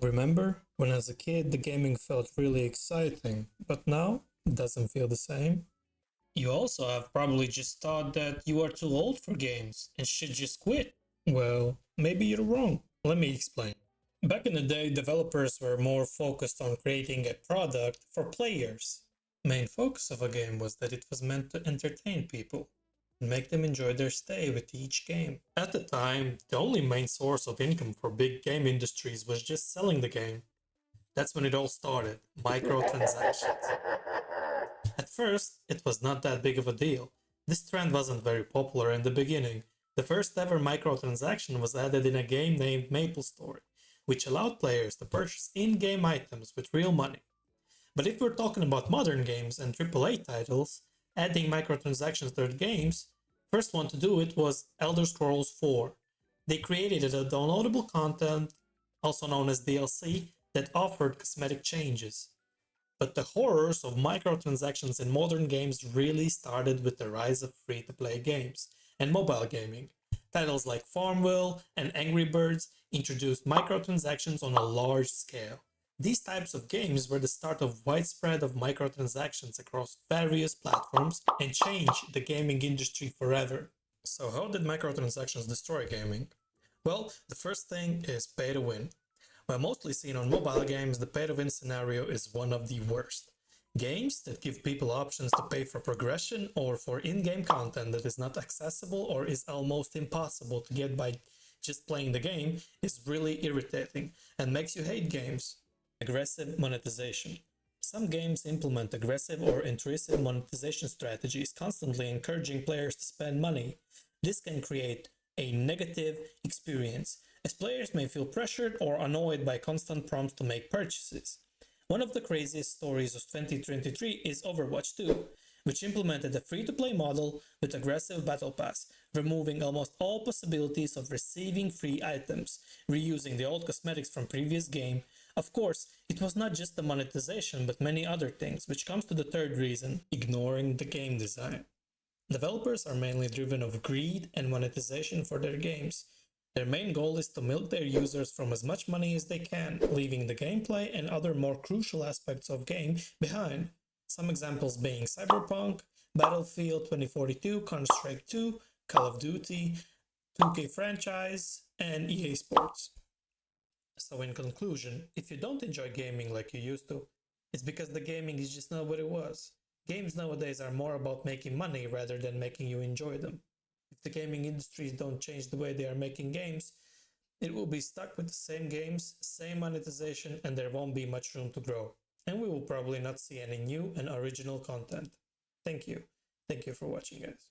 Remember when as a kid the gaming felt really exciting, but now it doesn't feel the same? You also have probably just thought that you are too old for games and should just quit. Well, maybe you're wrong. Let me explain. Back in the day, developers were more focused on creating a product for players. Main focus of a game was that it was meant to entertain people and make them enjoy their stay with each game. At the time, the only main source of income for big game industries was just selling the game. That's when it all started, microtransactions. At first, it was not that big of a deal. This trend wasn't very popular in the beginning. The first ever microtransaction was added in a game named MapleStory, which allowed players to purchase in-game items with real money. But if we're talking about modern games and AAA titles, adding microtransactions to their games, first one to do it was Elder Scrolls 4. They created a downloadable content, also known as DLC, that offered cosmetic changes. But the horrors of microtransactions in modern games really started with the rise of free-to-play games and mobile gaming. Titles like Farmville and Angry Birds introduced microtransactions on a large scale. These types of games were the start of widespread of microtransactions across various platforms and changed the gaming industry forever. So how did microtransactions destroy gaming? Well, the first thing is pay to win. While mostly seen on mobile games, the pay-to-win scenario is one of the worst. Games that give people options to pay for progression or for in-game content that is not accessible or is almost impossible to get by just playing the game is really irritating and makes you hate games. Aggressive monetization. Some games implement aggressive or intrusive monetization strategies, constantly encouraging players to spend money. This can create a negative experience, as players may feel pressured or annoyed by constant prompts to make purchases. One of the craziest stories of 2023 is Overwatch 2, which implemented a free-to-play model with aggressive battle pass, removing almost all possibilities of receiving free items, reusing the old cosmetics from previous game. Of course, it was not just the monetization but many other things, which comes to the third reason, ignoring the game design. Developers are mainly driven of greed and monetization for their games. Their main goal is to milk their users from as much money as they can, leaving the gameplay and other more crucial aspects of game behind. Some examples being Cyberpunk, Battlefield 2042, Counter-Strike 2, Call of Duty, 2K franchise, and EA Sports. So in conclusion, if you don't enjoy gaming like you used to, it's because the gaming is just not what it was. Games nowadays are more about making money rather than making you enjoy them. If the gaming industries don't change the way they are making games, it will be stuck with the same games, same monetization, and there won't be much room to grow. And we will probably not see any new and original content. Thank you. Thank you for watching, guys.